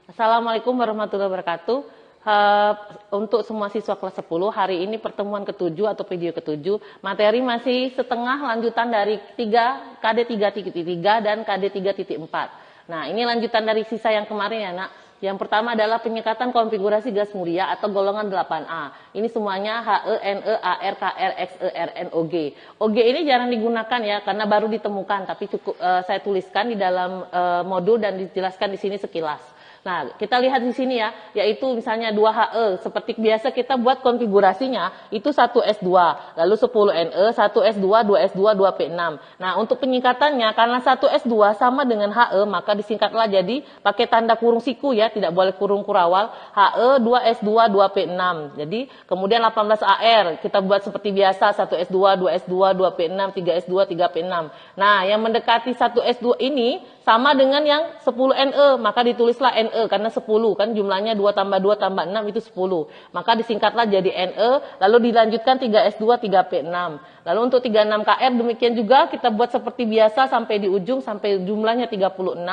Assalamualaikum warahmatullahi wabarakatuh. Untuk semua siswa kelas 10, hari ini pertemuan ke-7 atau video ke-7, materi masih setengah lanjutan dari KD 3.3 dan KD 3.4. Nah, ini lanjutan dari sisa yang kemarin ya, Nak. Yang pertama adalah penyekatan konfigurasi gas mulia atau golongan 8A. Ini semuanya HE, NE, AR, KR, XE, RN, OG. OG ini jarang digunakan ya, karena baru ditemukan, tapi cukup saya tuliskan di dalam modul dan dijelaskan di sini sekilas. Nah, kita lihat di sini ya, yaitu misalnya 2HE, seperti biasa kita buat konfigurasinya, itu 1S2, lalu 10NE, 1S2, 2S2, 2P6. Nah, untuk penyingkatannya, karena 1S2 sama dengan HE, maka disingkatlah jadi pakai tanda kurung siku ya, tidak boleh kurung kurawal, HE, 2S2, 2P6. Jadi, kemudian 18AR, kita buat seperti biasa, 1S2, 2S2, 2P6, 3S2, 3P6. Nah, yang mendekati 1S2 ini, sama dengan yang 10NE, maka ditulislah NE karena 10 kan jumlahnya 2 tambah 2 tambah 6 itu 10. Maka disingkatlah jadi NE, lalu dilanjutkan 3S2, 3P6. Lalu untuk 36KR demikian juga kita buat seperti biasa sampai di ujung sampai jumlahnya 36.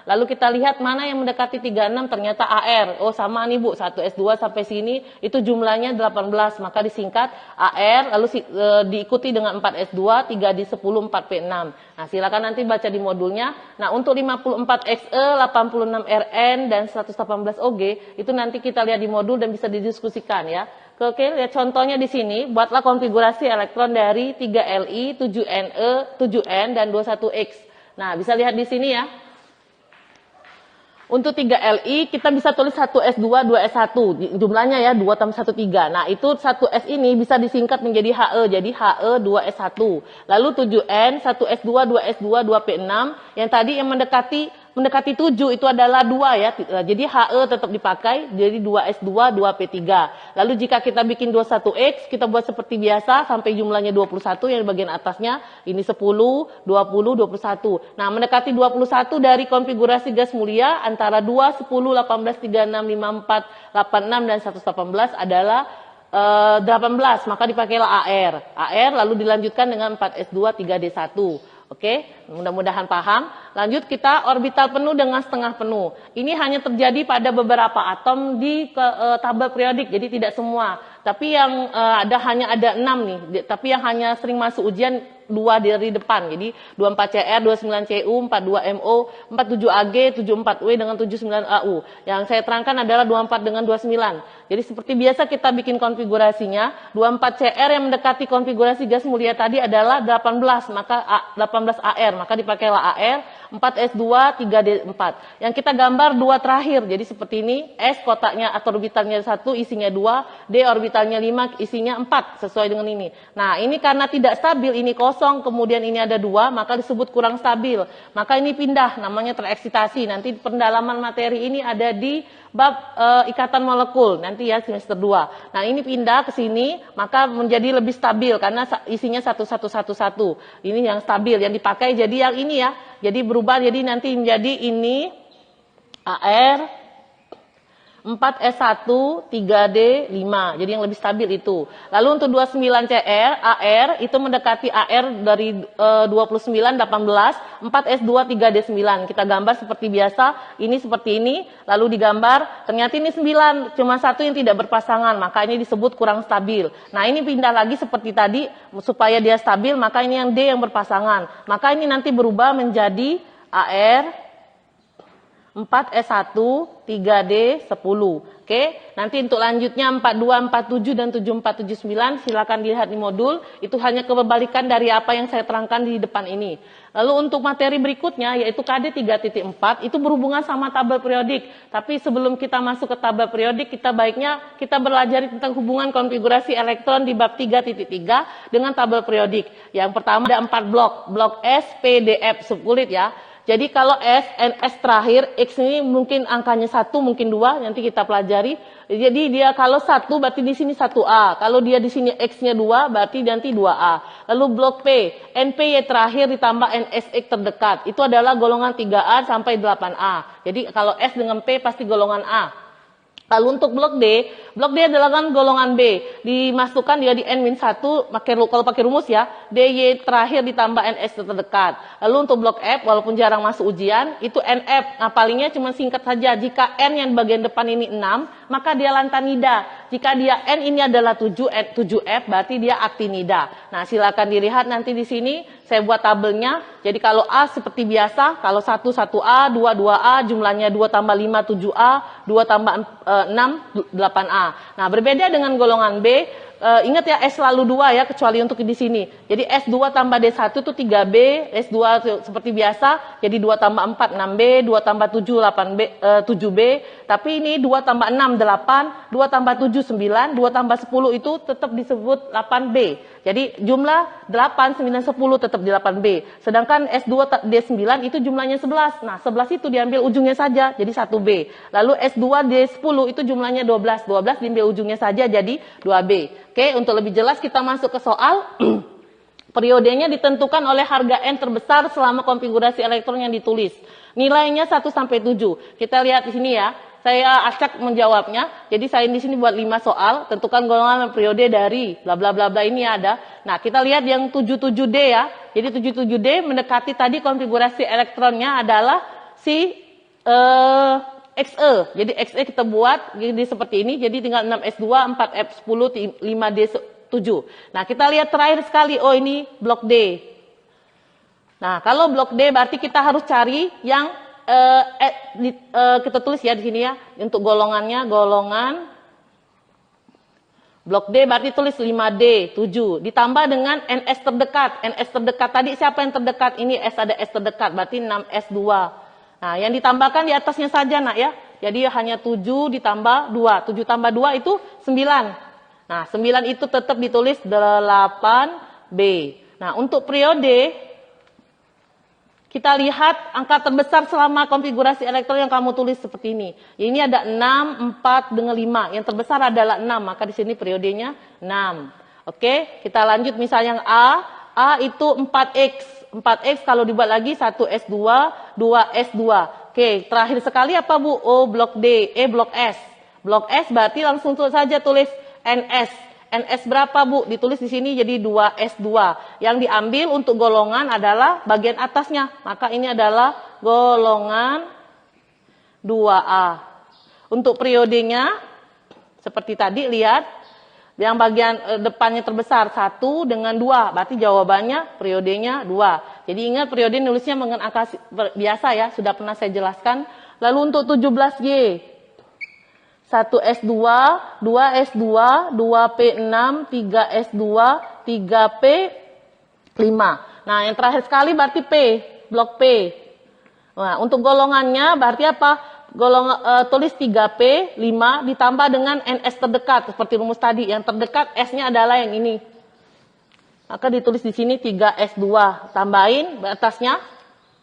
Lalu kita lihat mana yang mendekati 36 ternyata AR. Oh sama nih Bu, 1S2 sampai sini itu jumlahnya 18, maka disingkat AR lalu diikuti dengan 4S2, 3D10, 4P6. Nah, silakan nanti baca di modulnya. Nah, untuk 54XE, 86RN dan 118 OG itu nanti kita lihat di modul dan bisa didiskusikan ya. Oke, lihat contohnya di sini, buatlah konfigurasi elektron dari 3Li, 7Ne, 7N dan 21X. Nah, bisa lihat di sini ya. Untuk 3Li kita bisa tulis 1S2, 2S1. Jumlahnya ya 2 tambah 1, 3. Nah itu 1S ini bisa disingkat menjadi HE. Jadi HE 2S1. Lalu 7N, 1S2, 2S2, 2P6. Yang tadi yang mendekati 7 itu adalah 2 ya. Jadi HE tetap dipakai. Jadi 2S2, 2P3. Lalu jika kita bikin 21X, kita buat seperti biasa sampai jumlahnya 21 yang bagian atasnya. Ini 10, 20, 21. Nah mendekati 21 dari konfigurasi gas mulia antara 2, 10, 18, 36, 54, 86 dan 118 adalah 18. Maka dipakailah AR. AR lalu dilanjutkan dengan 4S2, 3D1. Oke, mudah-mudahan paham. Lanjut kita orbital penuh dengan setengah penuh. Ini hanya terjadi pada beberapa atom di tabel periodik, jadi tidak semua. Tapi yang hanya ada 6 nih. Tapi yang hanya sering masuk ujian 2 dari depan. Jadi 24CR, 29CU, 42MO, 47AG, 74W dengan 79AU. Yang saya terangkan adalah 24 dengan 29. Jadi seperti biasa kita bikin konfigurasinya. 24CR yang mendekati konfigurasi gas mulia tadi adalah 18, maka 18AR, maka dipakailah AR, 4S2, 3D4. Yang kita gambar 2 terakhir. Jadi seperti ini, S kotaknya atau orbitalnya 1, isinya 2, D orbitalnya 5, isinya 4, sesuai dengan ini. Nah, ini karena tidak stabil, ini kosong, kemudian ini ada 2, maka disebut kurang stabil. Maka ini pindah, namanya tereksitasi. Nanti pendalaman materi ini ada di bab ikatan molekul, nanti ya semester 2. Nah, ini pindah ke sini, maka menjadi lebih stabil, karena isinya 1111. Ini yang stabil, yang dipakai jadi yang ini ya. Jadi berubah, jadi nanti menjadi ini AR 4S1, 3D5. Jadi yang lebih stabil itu. Lalu untuk 29CR, AR itu mendekati AR dari 29, 18, 4S2, 3D9. Kita gambar seperti biasa, ini seperti ini, lalu digambar, ternyata ini 9, cuma 1 yang tidak berpasangan, maka ini disebut kurang stabil. Nah ini pindah lagi seperti tadi, supaya dia stabil, maka ini yang D yang berpasangan. Maka ini nanti berubah menjadi AR 4S1, 3D10. Oke, nanti untuk lanjutnya 42, 47 dan 74, 79 silakan dilihat di modul. Itu hanya kebalikan dari apa yang saya terangkan di depan ini. Lalu untuk materi berikutnya yaitu KD 3.4 itu berhubungan sama tabel periodik. Tapi sebelum kita masuk ke tabel periodik, kita baiknya kita belajar tentang hubungan konfigurasi elektron di bab 3.3 dengan tabel periodik. Yang pertama ada 4 blok. Blok S, P, D, F, subkulit ya. Jadi kalau S, NS terakhir, X ini mungkin angkanya 1, mungkin 2, nanti kita pelajari. Jadi dia kalau 1 berarti di sini 1A. Kalau dia di sini X-nya 2, berarti nanti 2A. Lalu blok P, NPY terakhir ditambah NSX terdekat. Itu adalah golongan 3A sampai 8A. Jadi kalau S dengan P pasti golongan A. Lalu untuk blok D adalah kan golongan B, dimasukkan dia di N-1, kalau pakai rumus ya, DY terakhir ditambah NS terdekat. Lalu untuk blok F, walaupun jarang masuk ujian, itu NF, nah palingnya cuma singkat saja, jika N yang bagian depan ini 6, maka dia lantanida. Jika dia N ini adalah 7F, berarti dia aktinida. Nah silakan dilihat nanti di sini, saya buat tabelnya, jadi kalau A seperti biasa, kalau 1, 1A, 2, 2A, jumlahnya 2 tambah 5, 7A, 2 tambah 6, 8A. Nah, berbeda dengan golongan B, ingat ya S selalu 2 ya, kecuali untuk di sini. Jadi S2 tambah D1 itu 3B, S2 seperti biasa, jadi 2 tambah 4, 6B, 2 tambah 7, 8B, 7B, tapi ini 2 tambah 6, 8, 2 tambah 7, 9, 2 tambah 10 itu tetap disebut 8B. Jadi jumlah 8, 9, 10 tetap di 8B. Sedangkan S2 D9 itu jumlahnya 11. Nah, 11 itu diambil ujungnya saja, jadi 1B. Lalu S2 D10 itu jumlahnya 12. 12 diambil ujungnya saja, jadi 2B. Oke, untuk lebih jelas kita masuk ke soal. Periodenya ditentukan oleh harga N terbesar selama konfigurasi elektron yang ditulis. Nilainya 1 sampai 7. Kita lihat di sini ya. Saya acak menjawabnya. Jadi saya di sini buat 5 soal, tentukan golongan periode dari bla bla bla bla ini ada. Nah, kita lihat yang 77D ya. Jadi 77D mendekati tadi konfigurasi elektronnya adalah si XE. Jadi XE kita buat jadi seperti ini. Jadi tinggal 6S2, 4F10, 5D7. Nah, kita lihat terakhir sekali. Oh, ini blok D. Nah, kalau blok D berarti kita harus cari yang kita tulis ya di sini ya. Untuk golongannya, golongan blok D berarti tulis 5D, 7. Ditambah dengan NS terdekat. NS terdekat tadi siapa yang terdekat? Ini S, ada S terdekat, berarti 6S2. Nah, yang ditambahkan di atasnya saja nak ya. Jadi hanya 7 ditambah 2. 7 tambah 2 itu 9. Nah, 9 itu tetap ditulis 8B. Nah, untuk periode kita lihat angka terbesar selama konfigurasi elektron yang kamu tulis seperti ini. Ini ada 6, 4 dengan 5. Yang terbesar adalah 6, maka di sini periodenya 6. Oke, kita lanjut misalnya yang A. A itu 4X. 4X kalau dibuat lagi 1S2, 2S2. Oke, terakhir sekali apa Bu? O blok D, E blok S. Blok S berarti langsung saja tulis NS. NS berapa Bu? Ditulis di sini jadi 2S2. Yang diambil untuk golongan adalah bagian atasnya. Maka ini adalah golongan 2A. Untuk periodenya, seperti tadi lihat. Yang bagian depannya terbesar 1 dengan 2. Berarti jawabannya periodenya 2. Jadi ingat periode nulisnya dengan angka biasa ya. Sudah pernah saya jelaskan. Lalu untuk 17Y. 1S2, 2S2, 2P6, 3S2, 3P5. Nah, yang terakhir sekali berarti P, blok P. Nah, untuk golongannya berarti apa? Tulis 3P, 5 ditambah dengan NS terdekat. Seperti rumus tadi, yang terdekat S-nya adalah yang ini. Maka ditulis di sini 3S2. Tambahin atasnya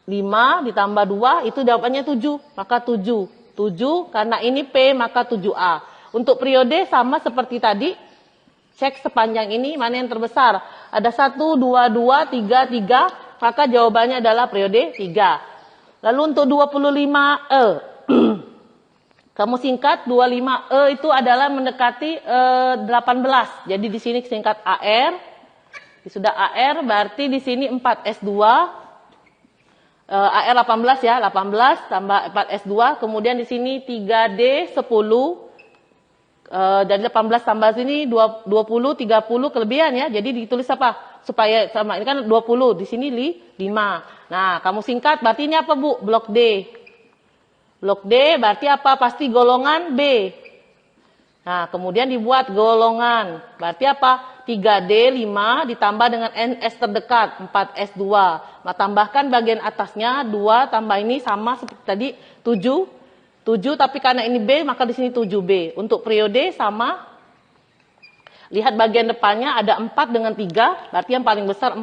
5 ditambah 2, itu jawabannya 7. Maka 7. 7 karena ini P maka 7A. Untuk periode sama seperti tadi. Cek sepanjang ini mana yang terbesar. Ada 1, 2, 2, 3, 3. Maka jawabannya adalah periode 3. Lalu untuk 25E. Kamu singkat 25E itu adalah mendekati 18. Jadi di sini singkat AR. Sudah AR berarti di sini 4S2. AR 18 ya, 18 tambah 4S2, kemudian di sini 3D 10, dari 18 tambah sini 20, 30 kelebihan ya, jadi ditulis apa? Supaya sama, ini kan 20, di sini 5. Nah, kamu singkat, berarti ini apa Bu? Blok D. Blok D berarti apa? Pasti golongan B. Nah, kemudian dibuat golongan, berarti apa? 3D 5 ditambah dengan NS terdekat 4S2. Nah, tambahkan bagian atasnya 2 tambah ini sama seperti tadi 7. 7 tapi karena ini B maka di sini 7B. Untuk periode sama. Lihat bagian depannya ada 4 dengan 3, berarti yang paling besar 4.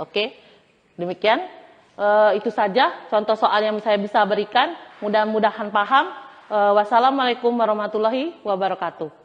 Oke. Demikian itu saja contoh soal yang saya bisa berikan. Mudah-mudahan paham. Wassalamualaikum warahmatullahi wabarakatuh.